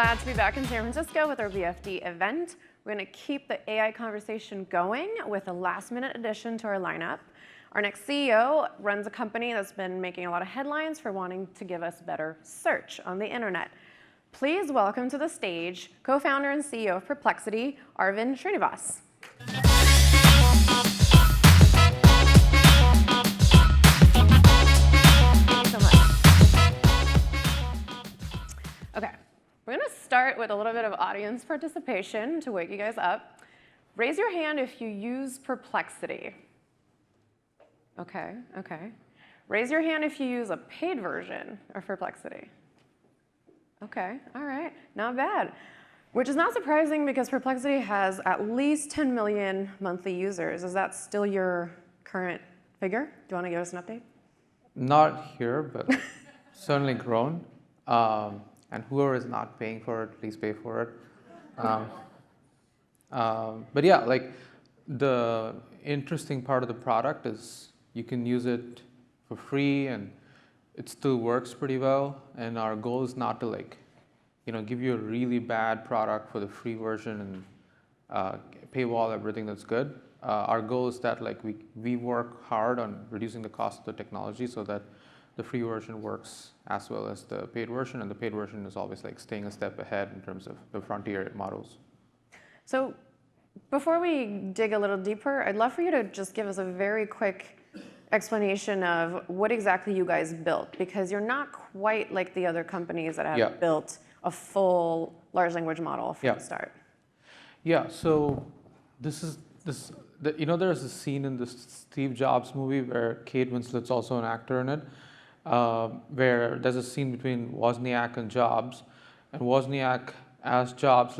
glad to be back in San Francisco with our BFD event. We're going to keep the AI conversation going with a last-minute addition to our lineup. Our next CEO runs a company that's been making a lot of headlines for wanting to give us better search on the internet. Please welcome to the stage co-founder and CEO of Perplexity, Aravind Srinivas. Thank you so much. Okay. We're going to start with a little bit of audience participation to wake you guys up. Raise your hand if you use Perplexity. Okay. Raise your hand if you use a paid version of Perplexity. Okay, all right, not bad. Which is not surprising because Perplexity has at least 10 million monthly users. Is that still your current figure? Do you want to give us an update? Not here, but certainly grown. And whoever is not paying for it, please pay for it. But yeah, like the interesting part of the product is you can use it for free and it still works pretty well. And our goal is not to give you a really bad product for the free version and paywall everything that's good. Our goal is that we work hard on reducing the cost of the technology so that the free version works as well as the paid version, and the paid version is always staying a step ahead in terms of the frontier models. So before we dig a little deeper, I'd love for you to just give us a very quick explanation of what exactly you guys built, because you're not quite like the other companies that have built a full large language model from the start. Yeah, so there's a scene in the Steve Jobs movie where Kate Winslet's also an actor in it, where there's a scene between Wozniak and Jobs, and Wozniak asks Jobs,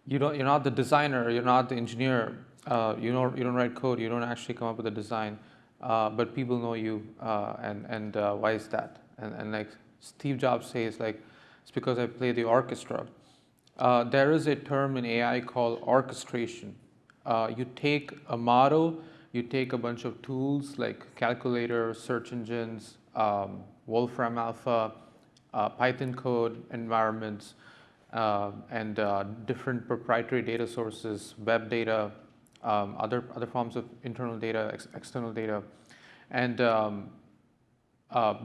you're not the designer, you're not the engineer, you don't write code, you don't actually come up with a design, but people know you, and why is that? And Steve Jobs says, it's because I play the orchestra. There is a term in AI called orchestration. You take a model, you take a bunch of tools like calculators, search engines, Wolfram Alpha, Python code environments, and different proprietary data sources, web data, other forms of internal data, external data, and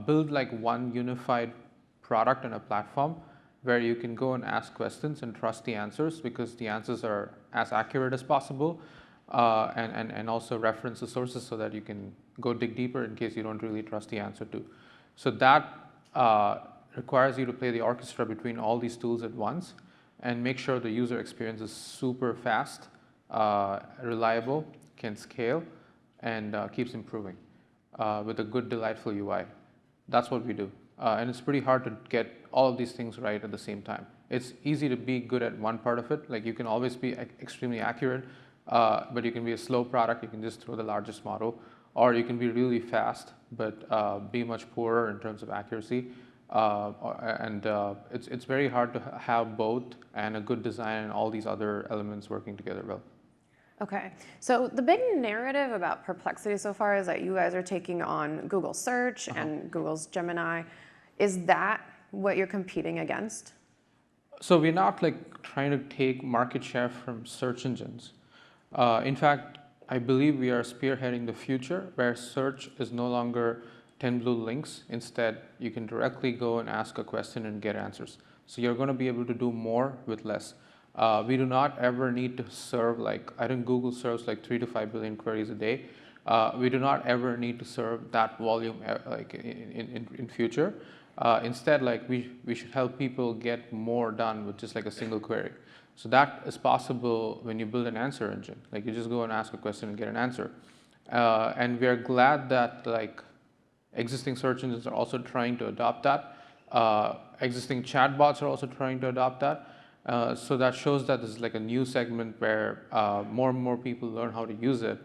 build one unified product and a platform where you can go and ask questions and trust the answers because the answers are as accurate as possible, and also reference the sources so that you can go dig deeper in case you don't really trust the answer to. So that requires you to play the orchestra between all these tools at once and make sure the user experience is super fast, reliable, can scale, and keeps improving with a good, delightful UI. That's what we do. And it's pretty hard to get all of these things right at the same time. It's easy to be good at one part of it. You can always be extremely accurate, but you can be a slow product. You can just throw the largest model. Or you can be really fast, but be much poorer in terms of accuracy. It's very hard to have both and a good design and all these other elements working together well. Okay, so the big narrative about Perplexity so far is that you guys are taking on Google Search and Google's Gemini. Is that what you're competing against? So we're not trying to take market share from search engines. In fact, I believe we are spearheading the future where search is no longer 10 blue links. Instead, you can directly go and ask a question and get answers. So you're going to be able to do more with less. We do not ever need to serve I think Google serves 3 to 5 billion queries a day. We do not ever need to serve that volume in future. Instead, we should help people get more done with just a single query. So that is possible when you build an answer engine. You just go and ask a question and get an answer. And we are glad that existing search engines are also trying to adopt that. Existing chatbots are also trying to adopt that. So that shows that this is a new segment where more and more people learn how to use it,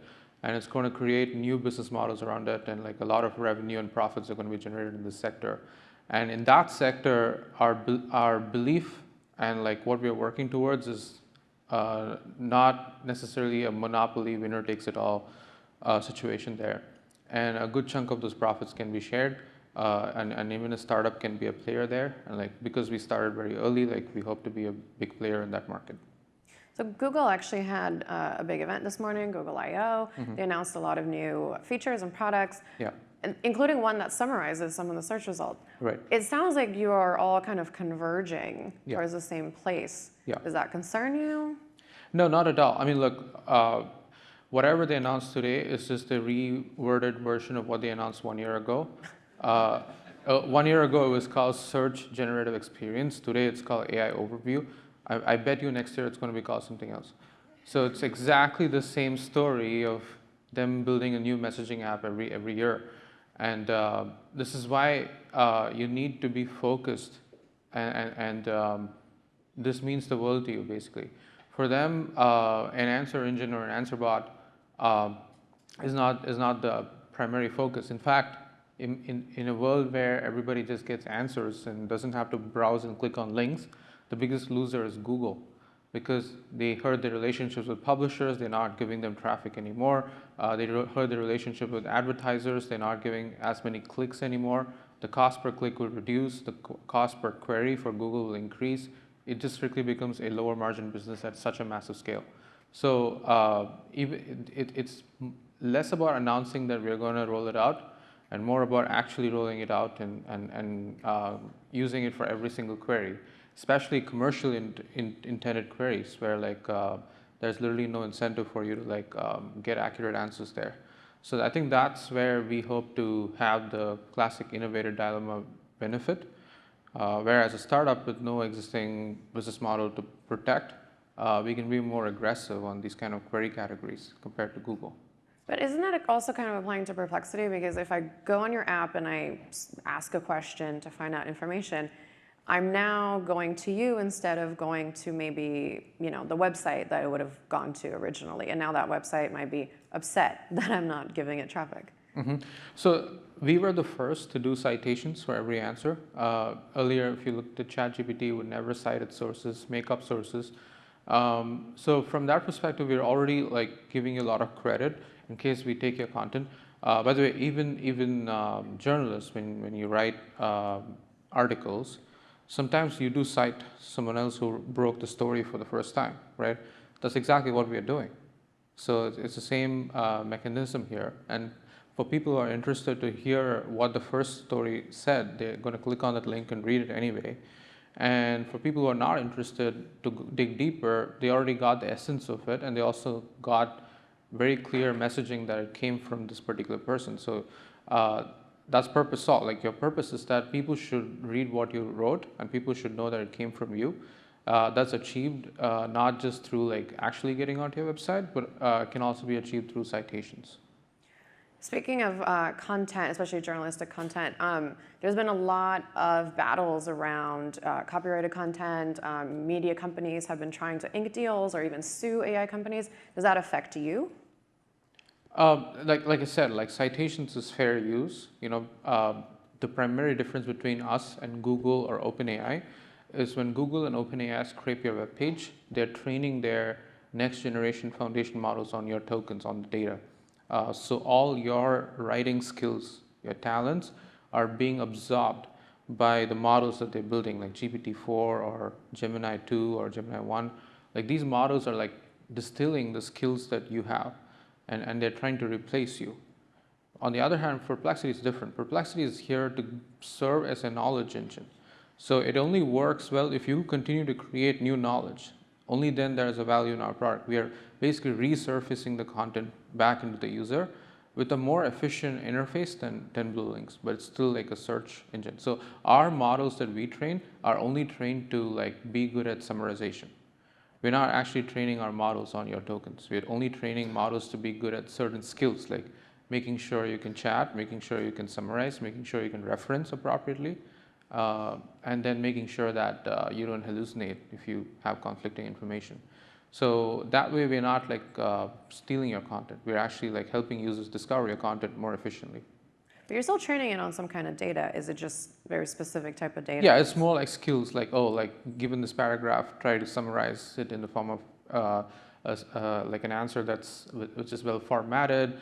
and it's going to create new business models around it, and a lot of revenue and profits are going to be generated in this sector. And in that sector, our belief and what we are working towards is not necessarily a monopoly, winner takes it all situation there. And a good chunk of those profits can be shared. and even a startup can be a player there. And like because we started very early, like we hope to be a big player in that market. So Google actually had a big event this morning, Google I/O. They announced a lot of new features and products, Yeah, including one that summarizes some of the search results. right. It sounds like you are all kind of converging Yeah. towards the same place. Yeah. Does that concern you? No, not at all. I mean, look, whatever they announced today is just a reworded version of what they announced 1 year ago. 1 year ago, it was called Search Generative Experience. Today, it's called AI Overview. I bet you next year it's going to be called something else. So it's exactly the same story of them building a new messaging app every year. And this is why you need to be focused, and this means the world to you, basically. For them, an answer engine or an answer bot is not the primary focus. In fact, in a world where everybody just gets answers and doesn't have to browse and click on links, the biggest loser is Google, because they hurt their relationships with publishers. They're not giving them traffic anymore. They hurt their relationship with advertisers. They're not giving as many clicks anymore. The cost per click will reduce. The cost per query for Google will increase. It just strictly becomes a lower margin business at such a massive scale. So it's less about announcing that we're going to roll it out, and more about actually rolling it out and using it for every single query, especially commercially intended queries where like there's literally no incentive for you to like get accurate answers there. So I think that's where we hope to have the classic innovator dilemma benefit. Whereas a startup with no existing business model to protect, we can be more aggressive on these kind of query categories compared to Google. But isn't that also kind of applying to Perplexity? Because if I go on your app and I ask a question to find out information, I'm now going to you instead of going to maybe, you know, the website that I would have gone to originally. And now that website might be upset that I'm not giving it traffic. So we were the first to do citations for every answer. Earlier, if you looked at ChatGPT, it would never cite its sources, make up sources. So from that perspective, we're already like giving you a lot of credit in case we take your content. By the way, even journalists, when you write articles, sometimes you do cite someone else who broke the story for the first time, right? That's exactly what we are doing. So it's the same mechanism here. And for people who are interested to hear what the first story said, they're going to click on that link and read it anyway. And for people who are not interested to dig deeper, they already got the essence of it, and they also got very clear messaging that it came from this particular person. So that's purpose solved. Like your purpose is that people should read what you wrote, and people should know that it came from you. That's achieved not just through like actually getting onto your website, but can also be achieved through citations. Speaking of content, especially journalistic content, there's been a lot of battles around copyrighted content. Media companies have been trying to ink deals or even sue AI companies. Does that affect you? Like I said, like citations is fair use. You know, the primary difference between us and Google or OpenAI is when Google and OpenAI scrape your web page, they're training their next generation foundation models on your tokens, on the data. So all your writing skills, your talents are being absorbed by the models that they're building, like GPT-4 or Gemini 2 or Gemini 1. Like these models are like distilling the skills that you have, and they're trying to replace you. On the other hand, Perplexity is different. Perplexity is here to serve as a knowledge engine. So it only works well if you continue to create new knowledge. Only then there is a value in our product. We are basically resurfacing the content back into the user with a more efficient interface than Blue Links, but it's still like a search engine. So our models that we train are only trained to like be good at summarization. We're not actually training our models on your tokens. We're only training models to be good at certain skills, like making sure you can chat, making sure you can summarize, making sure you can reference appropriately, and then making sure that you don't hallucinate if you have conflicting information. So that way we're not like stealing your content. We're actually like helping users discover your content more efficiently. But you're still training it on some kind of data. Is it just very specific type of data? Yeah, it's more like skills, like, oh, like given this paragraph, try to summarize it in the form of like an answer which is well formatted,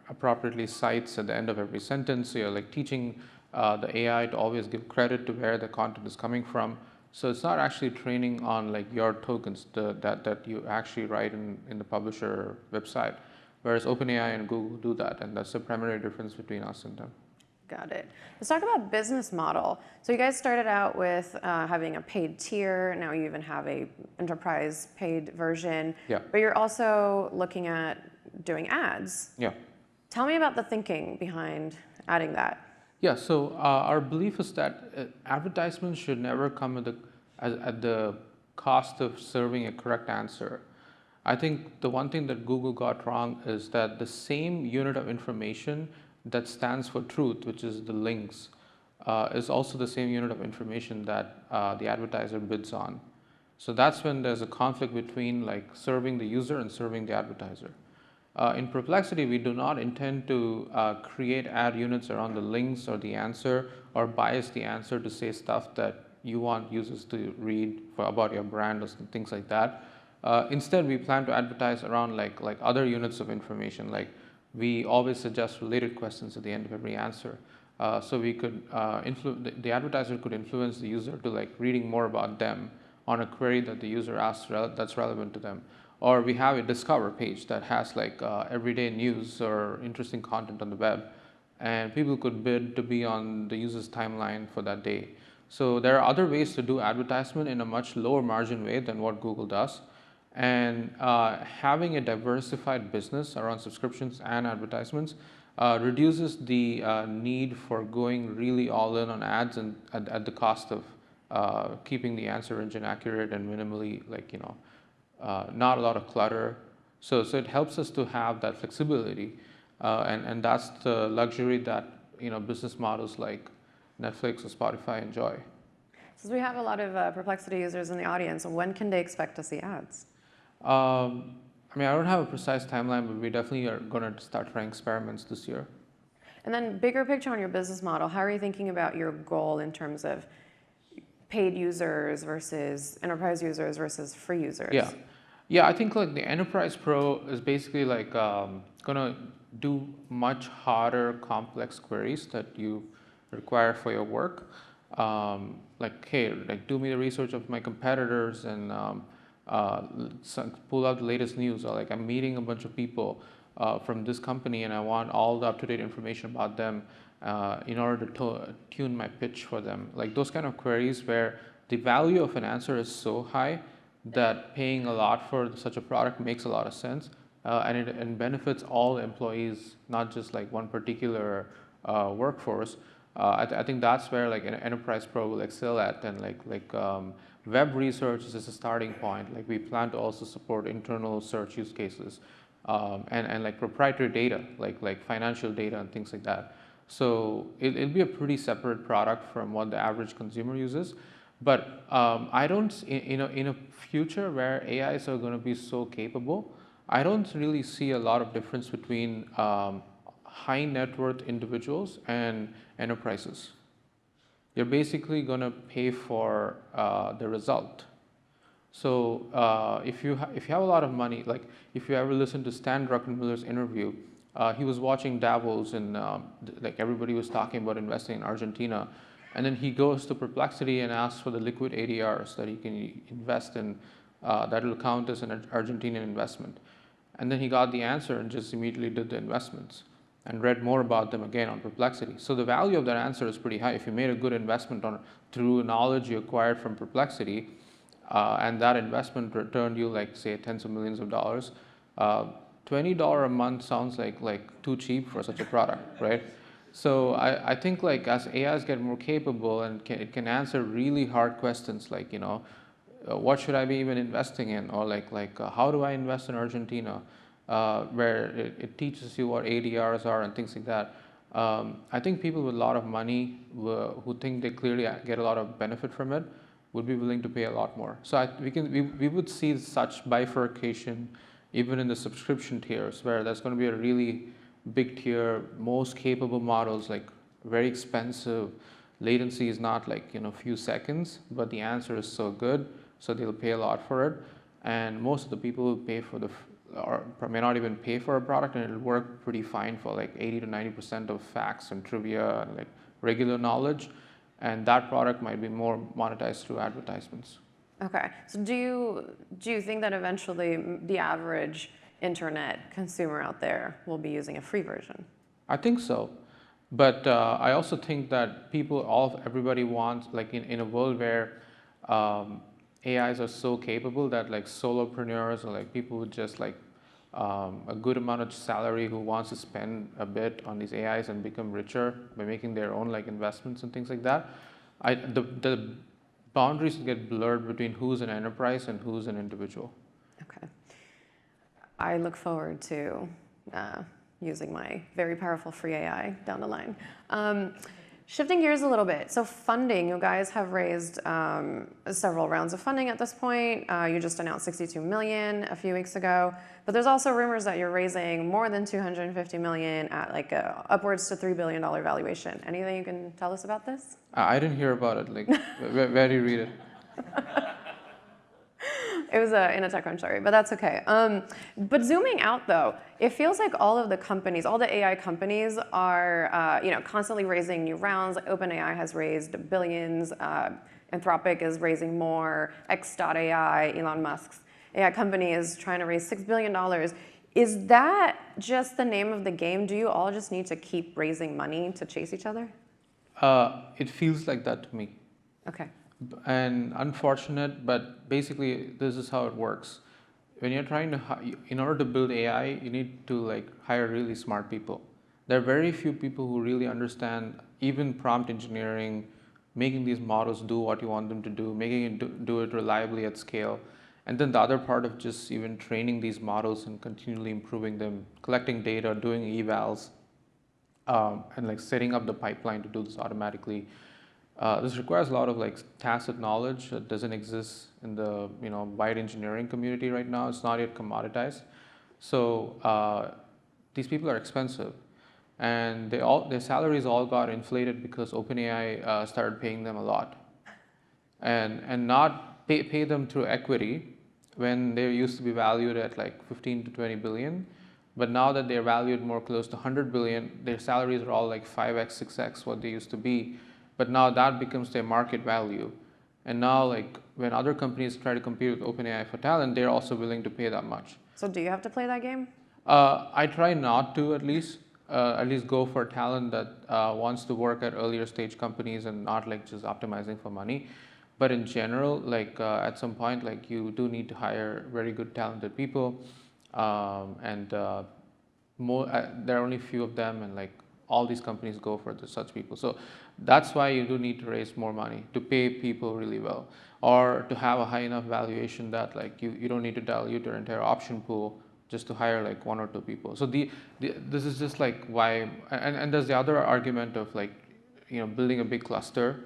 appropriately cites at the end of every sentence. So you're like teaching the AI to always give credit to where the content is coming from. So it's not actually training on like your tokens that you actually write in the publisher website, whereas OpenAI and Google do that, and that's the primary difference between us and them. Got it. Let's talk about business model. So you guys started out with having a paid tier. Now you even have a enterprise paid version. Yeah. But you're also looking at doing ads. Yeah. Tell me about the thinking behind adding that. Yeah, so our belief is that advertisements should never come at the cost of serving a correct answer. I think the one thing that Google got wrong is that the same unit of information that stands for truth, which is the links, is also the same unit of information that the advertiser bids on. So that's when there's a conflict between like serving the user and serving the advertiser. In Perplexity, we do not intend to create ad units around the links or the answer or bias the answer to say stuff that you want users to read about your brand or things like that. Instead, we plan to advertise around like other units of information. Like we always suggest related questions at the end of every answer. So we could the advertiser could influence the user to like reading more about them on a query that the user asks that's relevant to them. Or we have a discover page that has like everyday news or interesting content on the web, and people could bid to be on the user's timeline for that day. So there are other ways to do advertisement in a much lower margin way than what Google does. And having a diversified business around subscriptions and advertisements reduces the need for going really all in on ads and at the cost of keeping the answer engine accurate and minimally not a lot of clutter. So it helps us to have that flexibility, and that's the luxury that business models like Netflix or Spotify enjoy. Since we have a lot of Perplexity users in the audience, when can they expect to see ads? I mean, I don't have a precise timeline, but we definitely are going to start trying experiments this year. And then bigger picture on your business model, how are you thinking about your goal in terms of paid users versus enterprise users versus free users? Yeah, I think like the Enterprise Pro is basically like gonna do much harder, complex queries that you require for your work. Like, hey, like do me the research of my competitors and pull out the latest news. Or like I'm meeting a bunch of people from this company and I want all the up-to-date information about them in order to tune my pitch for them. Like those kind of queries where the value of an answer is so high that paying a lot for such a product makes a lot of sense, and it benefits all employees, not just like one particular workforce. I think that's where like an Enterprise Pro will excel at, and web research is just a starting point. Like we plan to also support internal search use cases, and like proprietary data, like financial data and things like that. So it'll be a pretty separate product from what the average consumer uses. But I don't, in a future where AIs are going to be so capable, I don't really see a lot of difference between high net worth individuals and enterprises. You're basically going to pay for the result. So if you have a lot of money, like if you ever listen to Stan Druckenmiller's interview, he was watching Davos and like everybody was talking about investing in Argentina. And then he goes to Perplexity and asks for the liquid ADRs that he can invest in that will count as an Argentinian investment. And then he got the answer and just immediately did the investments and read more about them again on Perplexity. So the value of that answer is pretty high. If you made a good investment through knowledge you acquired from Perplexity, and that investment returned you like say tens of millions of dollars, $20 a month sounds like too cheap for such a product, right? So I think like as AIs get more capable and it can answer really hard questions like what should I be even investing in, or how do I invest in Argentina, where it teaches you what ADRs are and things like that. I think people with a lot of money who think they clearly get a lot of benefit from it would be willing to pay a lot more. So we would see such bifurcation even in the subscription tiers, where there's going to be a really big tier, most capable models, like very expensive. Latency is not like few seconds, but the answer is so good, so they'll pay a lot for it. And most of the people will pay for or may not even pay for a product, and it'll work pretty fine for like 80 to 90% of facts and trivia and like regular knowledge, and that product might be more monetized through advertisements. Okay, so do you think that eventually the average internet consumer out there will be using a free version? I think so, but I also think that everybody wants, like in a world where AIs are so capable that like solopreneurs or like people with just like a good amount of salary who wants to spend a bit on these AIs and become richer by making their own like investments and things like that. The boundaries get blurred between who's an enterprise and who's an individual. Okay. I look forward to using my very powerful free AI down the line. Shifting gears a little bit, so funding, you guys have raised several rounds of funding at this point. You just announced 62 million a few weeks ago, but there's also rumors that you're raising more than 250 million at like upwards to $3 billion valuation. Anything you can tell us about this? I didn't hear about it. Like, where do you read it? It was in a TechCrunch, sorry, but that's okay. But zooming out though, it feels like all of the companies, all the AI companies are constantly raising new rounds. Like OpenAI has raised billions, Anthropic is raising more, X.AI, Elon Musk's AI company is trying to raise $6 billion. Is that just the name of the game? Do you all just need to keep raising money to chase each other? It feels like that to me. Okay. And unfortunate, but basically this is how it works. When you're trying to, in order to build AI, you need to like hire really smart people. There are very few people who really understand even prompt engineering, making these models do what you want them to do, making it do it reliably at scale. And then the other part of just even training these models and continually improving them, collecting data, doing evals, and like setting up the pipeline to do this automatically. This requires a lot of like tacit knowledge that doesn't exist in the wide engineering community right now. It's not yet commoditized. So these people are expensive, and their salaries all got inflated because OpenAI started paying them a lot, and not pay them through equity when they used to be valued at like 15 to 20 billion. But now that they're valued more close to 100 billion, their salaries are all like 5x, 6x what they used to be. But now that becomes their market value. And now like when other companies try to compete with OpenAI for talent, they're also willing to pay that much. So do you have to play that game? I try not to at least go for talent that wants to work at earlier stage companies and not like just optimizing for money. But in general, like at some point, like you do need to hire very good talented people. There are only few of them, and like all these companies go for such people. So that's why you do need to raise more money to pay people really well, or to have a high enough valuation that like you don't need to dilute your entire option pool just to hire like one or two people. So this is just like why, and there's the other argument of like building a big cluster,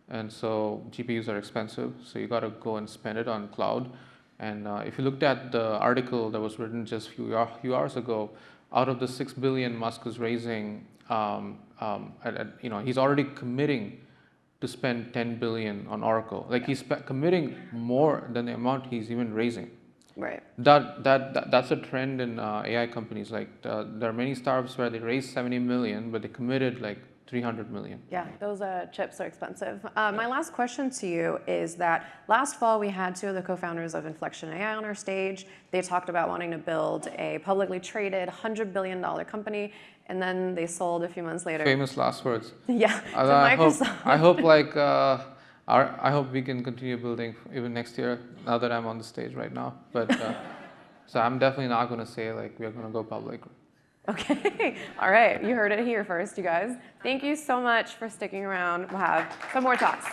and so GPUs are expensive, so you got to go and spend it on cloud. And if you looked at the article that was written just a few hours ago, out of the 6 billion Musk is raising, he's already committing to spend 10 billion on Oracle. Like he's committing more than the amount he's even raising. Right. That's a trend in AI companies. Like there are many startups where they raised 70 million, but they committed like 300 million. Yeah, those chips are expensive. My last question to you is that last fall we had two of the co-founders of Inflection AI on our stage. They talked about wanting to build a publicly traded $100 billion company, and then they sold a few months later. Famous last words. Yeah, to Microsoft. I hope we can continue building even next year, now that I'm on the stage right now. But so I'm definitely not going to say like we're going to go public. Okay, all right, you heard it here first, you guys. Thank you so much for sticking around. We'll have some more talks.